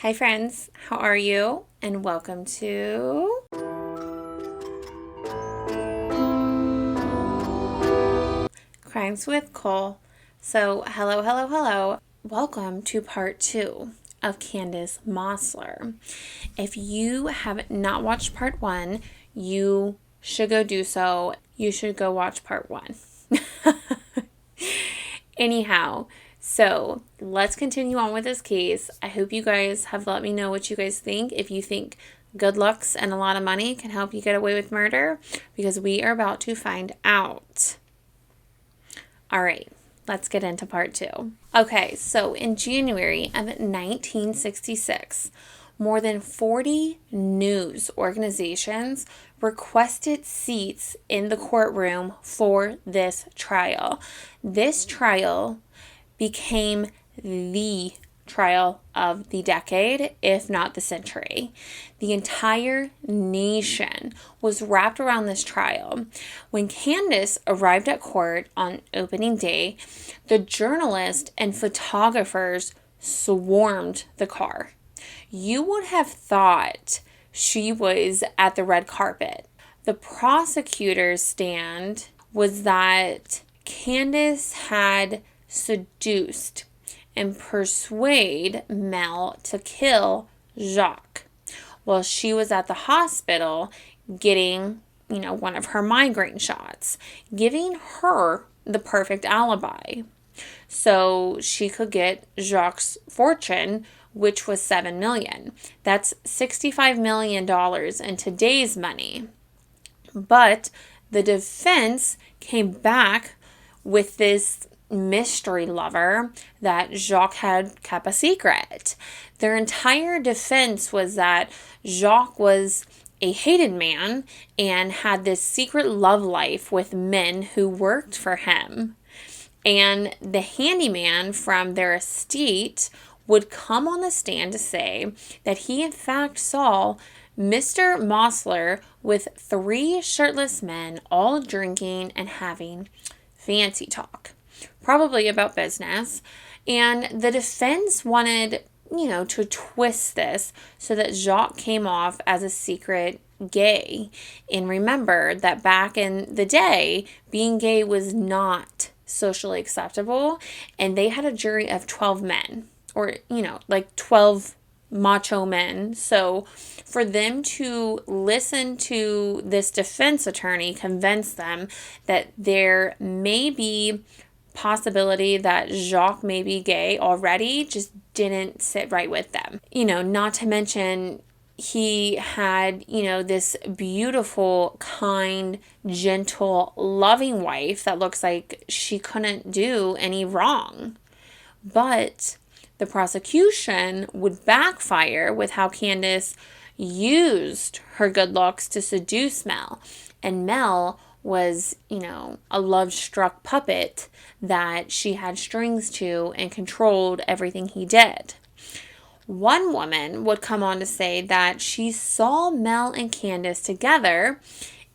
Hi friends, how are you? And welcome to Crimes with Cole. So, hello. Welcome to part 2 of Candace Mossler. If you have not watched part 1, you should go do so. You should go watch part 1. Anyhow, so let's continue on with this case. I hope you guys have let me know what you guys think. If you think good looks and a lot of money can help you get away with murder, because we are about to find out. All right, let's get into part 2. Okay, so in January of 1966, more than 40 news organizations requested seats in the courtroom for this trial. This trial became the trial of the decade, if not the century. The entire nation was wrapped around this trial. When Candace arrived at court on opening day, the journalists and photographers swarmed the car. You would have thought she was at the red carpet. The prosecutor's stand was that Candace had seduced and persuade Mel to kill Jacques while she was at the hospital getting, one of her migraine shots, giving her the perfect alibi so she could get Jacques' fortune, which was $7 million. That's $65 million in today's money. But the defense came back with this mystery lover that Jacques had kept a secret. Their entire defense was that Jacques was a hated man and had this secret love life with men who worked for him. And the handyman from their estate would come on the stand to say that he in fact saw Mr. Mossler with 3 shirtless men all drinking and having fancy talk, probably about business. And the defense wanted, to twist this so that Jacques came off as a secret gay. And remember that back in the day, being gay was not socially acceptable. And they had a jury of 12 men, or, 12 macho men. So for them to listen to this defense attorney convince them that there may be possibility that Jacques may be gay already just didn't sit right with them. Not to mention he had, this beautiful, kind, gentle, loving wife that looks like she couldn't do any wrong. But the prosecution would backfire with how Candace used her good looks to seduce Mel. And Mel was, a love-struck puppet that she had strings to and controlled everything he did. One woman would come on to say that she saw Mel and Candace together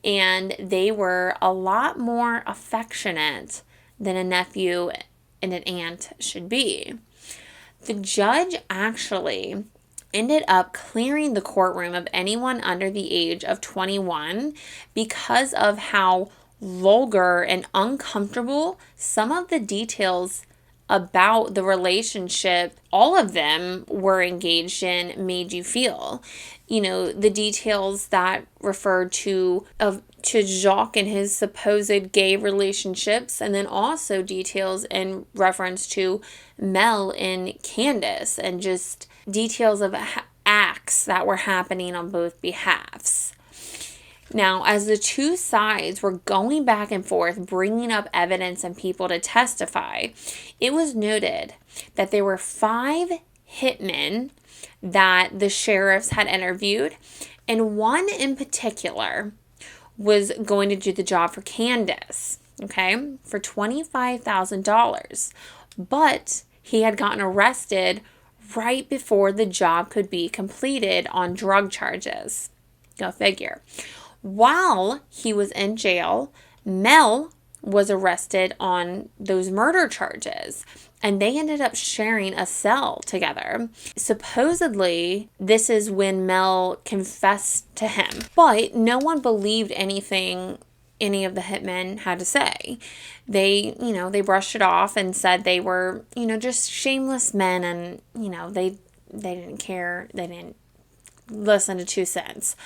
and they were a lot more affectionate than a nephew and an aunt should be. The judge actually ended up clearing the courtroom of anyone under the age of 21 because of how vulgar and uncomfortable some of the details about the relationship all of them were engaged in made you feel. The details that referred to Jacques and his supposed gay relationships, and then also details in reference to Mel and Candace, and just details of acts that were happening on both behalves. Now, as the two sides were going back and forth, bringing up evidence and people to testify, it was noted that there were 5 hitmen that the sheriffs had interviewed, and one in particular was going to do the job for Candace, okay, for $25,000. But he had gotten arrested right before the job could be completed on drug charges. Go figure. While he was in jail, Mel was arrested on those murder charges, and they ended up sharing a cell together. Supposedly, this is when Mel confessed to him, but no one believed anything any of the hitmen had to say. They brushed it off and said they were, just shameless men, and, they didn't care. They didn't listen to 2 cents.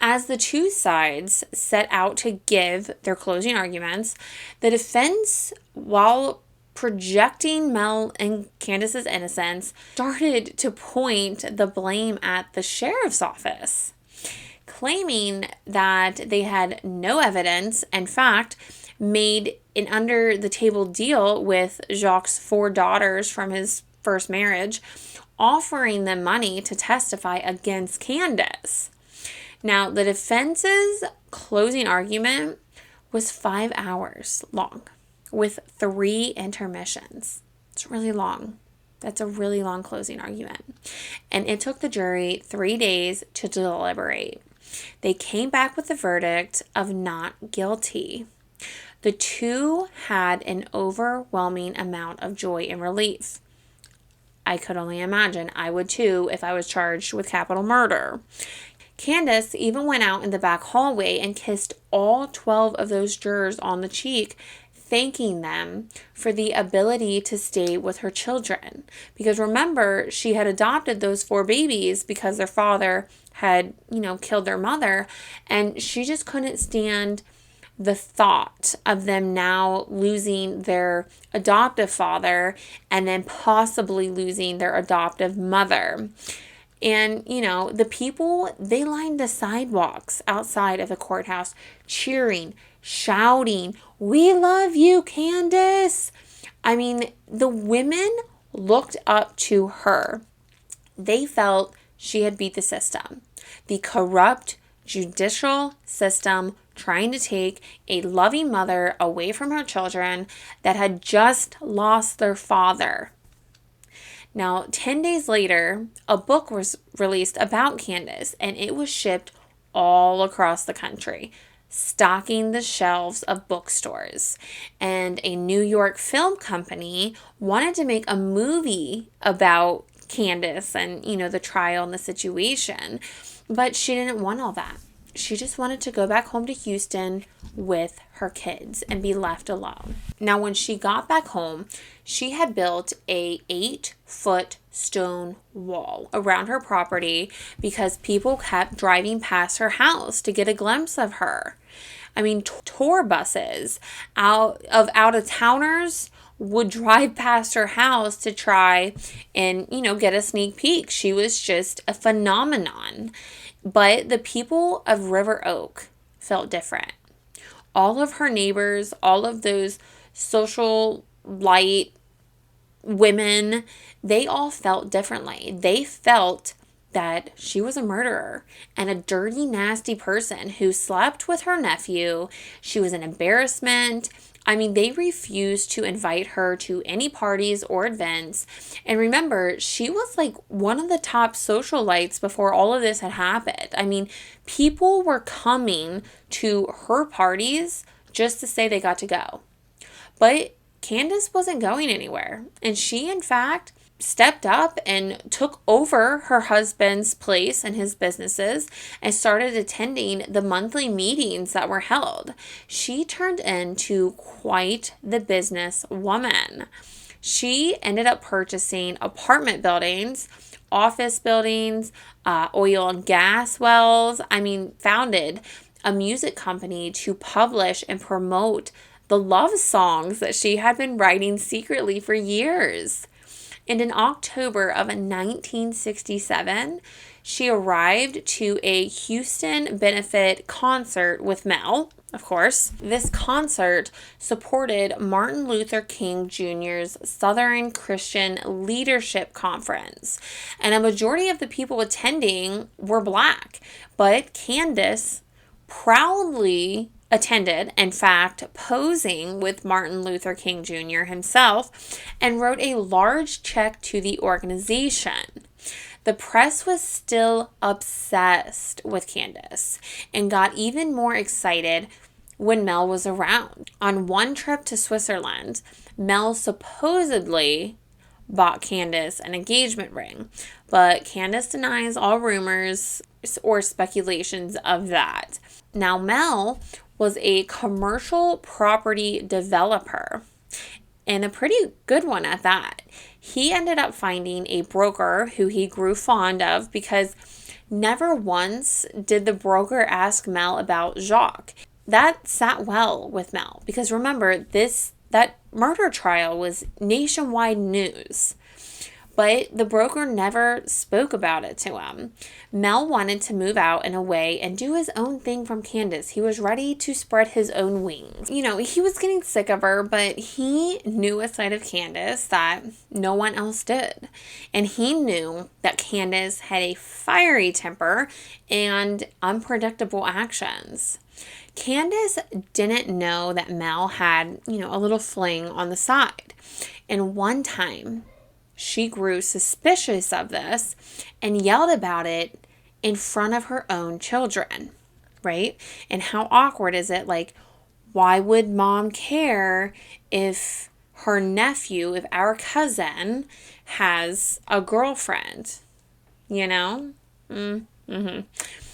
As the two sides set out to give their closing arguments, the defense, while projecting Mel and Candace's innocence, started to point the blame at the sheriff's office, claiming that they had no evidence. In fact, made an under-the-table deal with Jacques' 4 daughters from his first marriage, offering them money to testify against Candace. Now, the defense's closing argument was 5 hours long, with 3 intermissions. It's really long. That's a really long closing argument. And it took the jury 3 days to deliberate. They came back with the verdict of not guilty. The two had an overwhelming amount of joy and relief. I could only imagine. I would too if I was charged with capital murder. Candace even went out in the back hallway and kissed all 12 of those jurors on the cheek, thanking them for the ability to stay with her children. Because remember, she had adopted those 4 babies because their father had, killed their mother, and she just couldn't stand the thought of them now losing their adoptive father and then possibly losing their adoptive mother. And, the people, they lined the sidewalks outside of the courthouse, cheering, shouting, "We love you, Candace." I mean, the women looked up to her. They felt she had beat the system. The corrupt judicial system trying to take a loving mother away from her children that had just lost their father. Now, 10 days later, a book was released about Candace, and it was shipped all across the country, stocking the shelves of bookstores. And a New York film company wanted to make a movie about Candace and, the trial and the situation, but she didn't want all that. She just wanted to go back home to Houston with her kids and be left alone. Now, when she got back home, she had built a 8-foot stone wall around her property because people kept driving past her house to get a glimpse of her. I mean, tour buses out-of-towners would drive past her house to try and, get a sneak peek. She was just a phenomenon. But the people of River Oak felt different. All of her neighbors, all of those social light women, they all felt differently. They felt that she was a murderer and a dirty, nasty person who slept with her nephew. She was an embarrassment. I mean, they refused to invite her to any parties or events. And remember, she was like one of the top socialites before all of this had happened. I mean, people were coming to her parties just to say they got to go. But Candace wasn't going anywhere. And she, in fact, stepped up and took over her husband's place and his businesses and started attending the monthly meetings that were held. She turned into quite the business woman. She ended up purchasing apartment buildings, office buildings, oil and gas wells. Founded a music company to publish and promote the love songs that she had been writing secretly for years. And in October of 1967, she arrived to a Houston benefit concert with Mel, of course. This concert supported Martin Luther King Jr.'s Southern Christian Leadership Conference. And a majority of the people attending were Black. But Candace proudly attended, in fact, posing with Martin Luther King Jr. himself, and wrote a large check to the organization. The press was still obsessed with Candace and got even more excited when Mel was around. On one trip to Switzerland, Mel supposedly bought Candace an engagement ring, but Candace denies all rumors or speculations of that. Now, Mel was a commercial property developer, and a pretty good one at that. He ended up finding a broker who he grew fond of because never once did the broker ask Mel about Jacques. That sat well with Mel because remember, that murder trial was nationwide news. But the broker never spoke about it to him. Mel wanted to move out and away and do his own thing from Candace. He was ready to spread his own wings. You know, he was getting sick of her, but he knew a side of Candace that no one else did. And he knew that Candace had a fiery temper and unpredictable actions. Candace didn't know that Mel had, a little fling on the side. And one time, she grew suspicious of this and yelled about it in front of her own children, right? And how awkward is it? Like, why would mom care if her nephew, if our cousin has a girlfriend, Mm-hmm.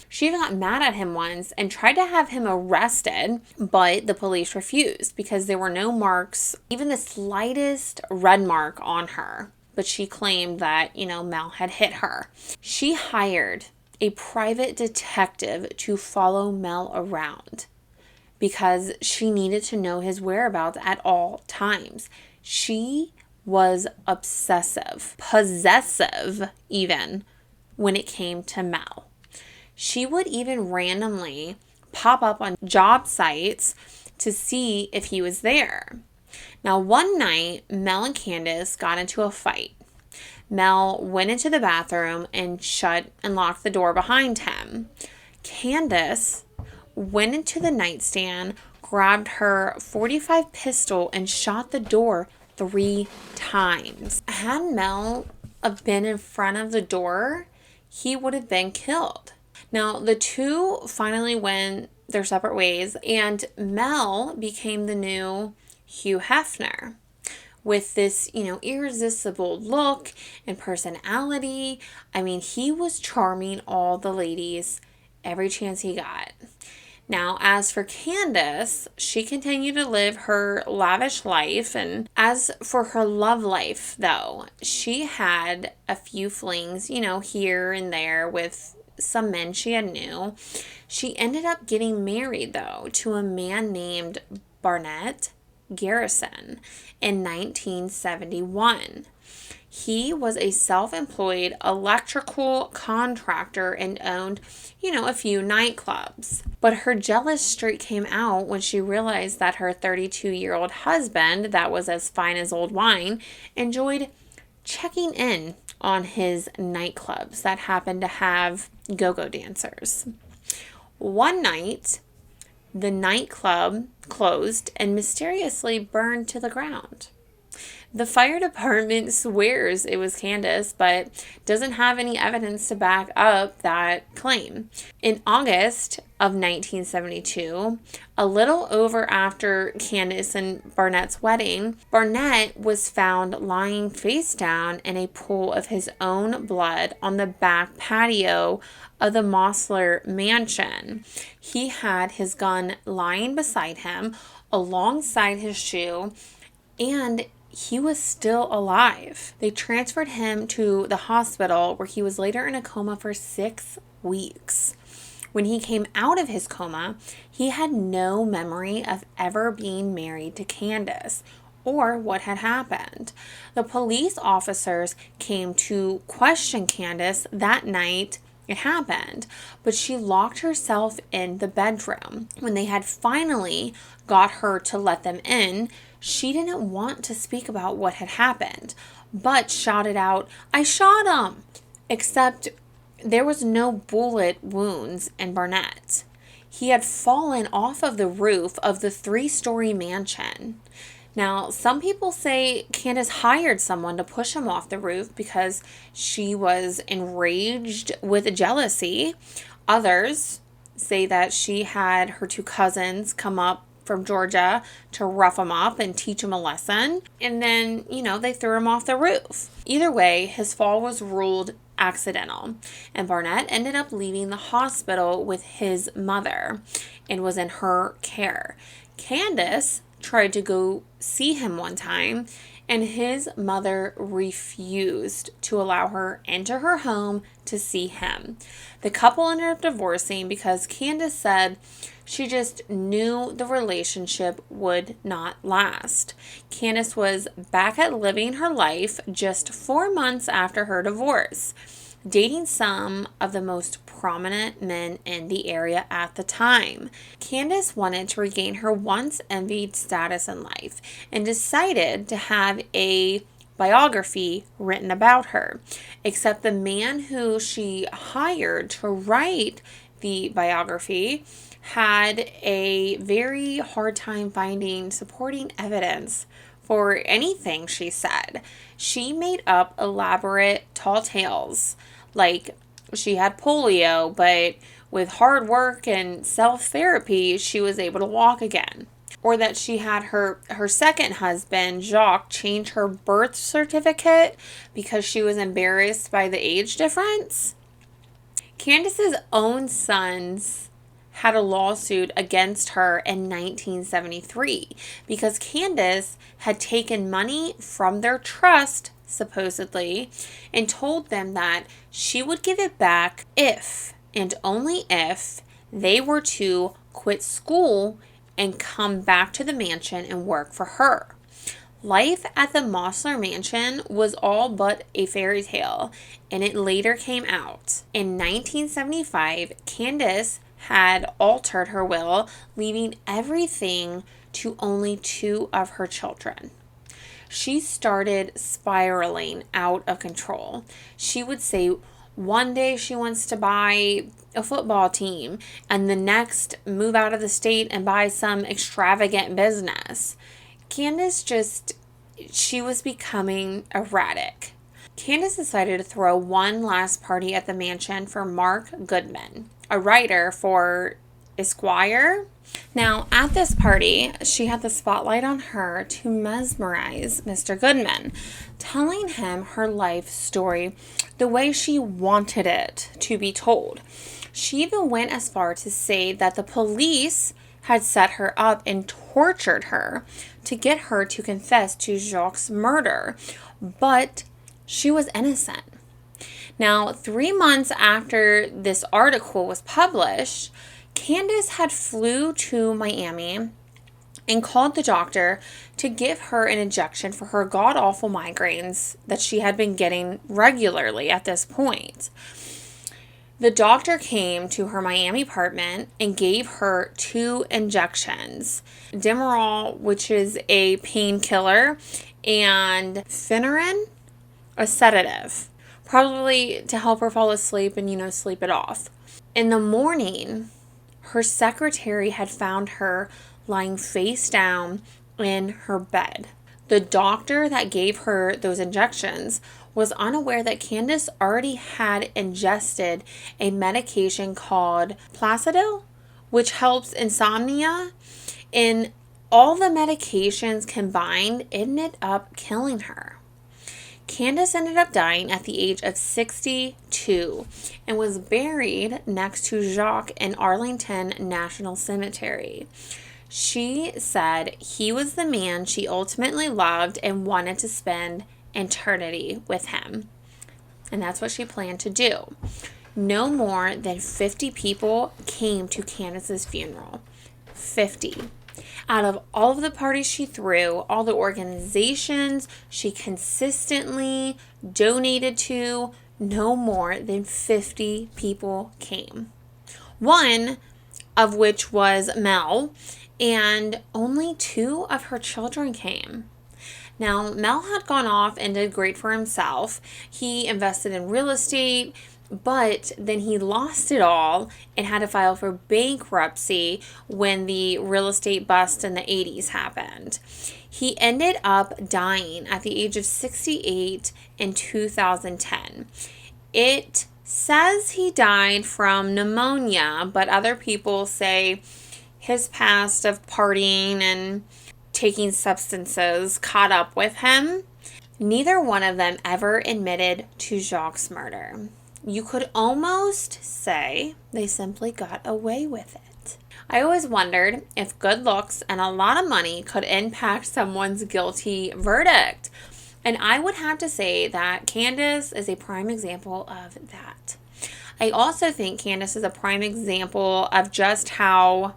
She even got mad at him once and tried to have him arrested, but the police refused because there were no marks, even the slightest red mark on her. But she claimed that, Mel had hit her. She hired a private detective to follow Mel around because she needed to know his whereabouts at all times. She was obsessive, possessive even, when it came to Mel. She would even randomly pop up on job sites to see if he was there. Now, one night, Mel and Candace got into a fight. Mel went into the bathroom and shut and locked the door behind him. Candace went into the nightstand, grabbed her .45 pistol, and shot the door 3 times. Had Mel been in front of the door, he would have been killed. Now, the two finally went their separate ways, and Mel became the new Hugh Hefner with this, irresistible look and personality. I mean, he was charming all the ladies every chance he got. Now, as for Candace, she continued to live her lavish life. And as for her love life, though, she had a few flings, here and there with some men she had knew. She ended up getting married, though, to a man named Barnett Garrison in 1971. He was a self-employed electrical contractor and owned, a few nightclubs. But her jealous streak came out when she realized that her 32-year-old husband, that was as fine as old wine, enjoyed checking in on his nightclubs that happened to have go-go dancers. One night, the nightclub closed and mysteriously burned to the ground. The fire department swears it was Candace, but doesn't have any evidence to back up that claim. In August of 1972, a little over after Candace and Barnett's wedding, Barnett was found lying face down in a pool of his own blood on the back patio of the Mossler mansion. He had his gun lying beside him alongside his shoe, and he was still alive. They transferred him to the hospital where he was later in a coma for 6 weeks. When he came out of his coma, he had no memory of ever being married to Candace or what had happened. The police officers came to question Candace that night it happened, but she locked herself in the bedroom. When they had finally got her to let them in, she didn't want to speak about what had happened, but shouted out, "I shot him!" Except there was no bullet wounds in Barnett. He had fallen off of the roof of the 3-story mansion. Now, some people say Candace hired someone to push him off the roof because she was enraged with jealousy. Others say that she had her two cousins come up from Georgia to rough him up and teach him a lesson. And then, they threw him off the roof. Either way, his fall was ruled accidental. And Barnett ended up leaving the hospital with his mother and was in her care. Candace tried to go see him one time, and his mother refused to allow her into her home to see him. The couple ended up divorcing because Candace said she just knew the relationship would not last. Candace was back at living her life just 4 months after her divorce, dating some of the most prominent men in the area at the time. Candace wanted to regain her once envied status in life and decided to have a biography written about her. Except the man who she hired to write the biography had a very hard time finding supporting evidence for anything she said. She made up elaborate tall tales, like she had polio, but with hard work and self-therapy, she was able to walk again. Or that she had her second husband, Jacques, change her birth certificate because she was embarrassed by the age difference. Candace's own sons had a lawsuit against her in 1973 because Candace had taken money from their trust, supposedly, and told them that she would give it back if, and only if, they were to quit school and come back to the mansion and work for her. Life at the Mossler mansion was all but a fairy tale, and it later came out. In 1975, Candace had altered her will, leaving everything to only 2 of her children. She started spiraling out of control. She would say one day she wants to buy a football team, and the next move out of the state and buy some extravagant business. Candace she was becoming erratic. Candace decided to throw one last party at the mansion for Mark Goodman, a writer for Esquire. Now, at this party, she had the spotlight on her to mesmerize Mr. Goodman, telling him her life story the way she wanted it to be told. She even went as far to say that the police had set her up and tortured her to get her to confess to Jacques' murder, but she was innocent. Now, 3 months after this article was published, Candace had flew to Miami and called the doctor to give her an injection for her god-awful migraines that she had been getting regularly at this point. The doctor came to her Miami apartment and gave her 2 injections, Demerol, which is a painkiller, and Phenyrin, a sedative, probably to help her fall asleep and, sleep it off. In the morning, her secretary had found her lying face down in her bed. The doctor that gave her those injections was unaware that Candace already had ingested a medication called Placido, which helps insomnia. And all the medications combined ended up killing her. Candace ended up dying at the age of 62 and was buried next to Jacques in Arlington National Cemetery. She said he was the man she ultimately loved and wanted to spend eternity with him. And that's what she planned to do. No more than 50 people came to Candace's funeral. 50. Out of all of the parties she threw, all the organizations she consistently donated to, no more than 50 people came. One of which was Mel, and only 2 of her children came. Now, Mel had gone off and did great for himself. He invested in real estate, but then he lost it all and had to file for bankruptcy when the real estate bust in the 80s happened. He ended up dying at the age of 68 in 2010. It says he died from pneumonia, but other people say his past of partying and taking substances caught up with him. Neither one of them ever admitted to Jacques' murder. You could almost say they simply got away with it. I always wondered if good looks and a lot of money could impact someone's guilty verdict. And I would have to say that Candace is a prime example of that. I also think Candace is a prime example of just how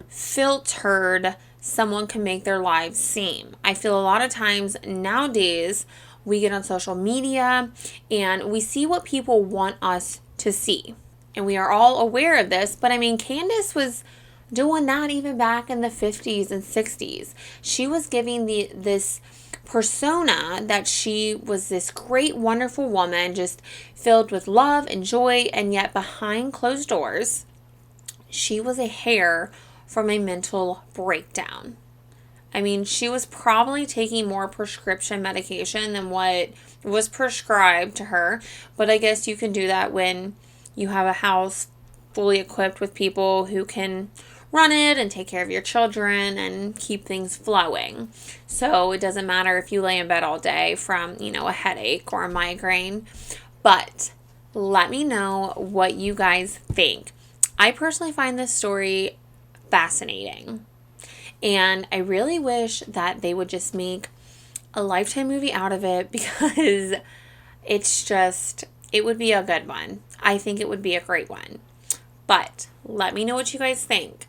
filtered someone can make their lives seem. I feel a lot of times nowadays we get on social media and we see what people want us to see. And we are all aware of this, but I mean, Candace was doing that even back in the 50s and 60s. She was giving this persona that she was this great, wonderful woman, just filled with love and joy, and yet behind closed doors, she was a hair from a mental breakdown. I mean, she was probably taking more prescription medication than what was prescribed to her, but I guess you can do that when you have a house fully equipped with people who can run it and take care of your children and keep things flowing. So it doesn't matter if you lay in bed all day from, a headache or a migraine. But let me know what you guys think. I personally find this story fascinating. And I really wish that they would just make a Lifetime movie out of it, because it would be a good one. I think it would be a great one. But let me know what you guys think.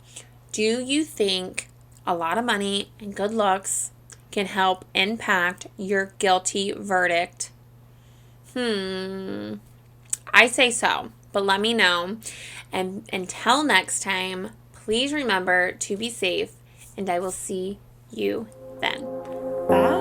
Do you think a lot of money and good looks can help impact your guilty verdict? I say so, but let me know. And until next time, please remember to be safe, and I will see you then. Bye.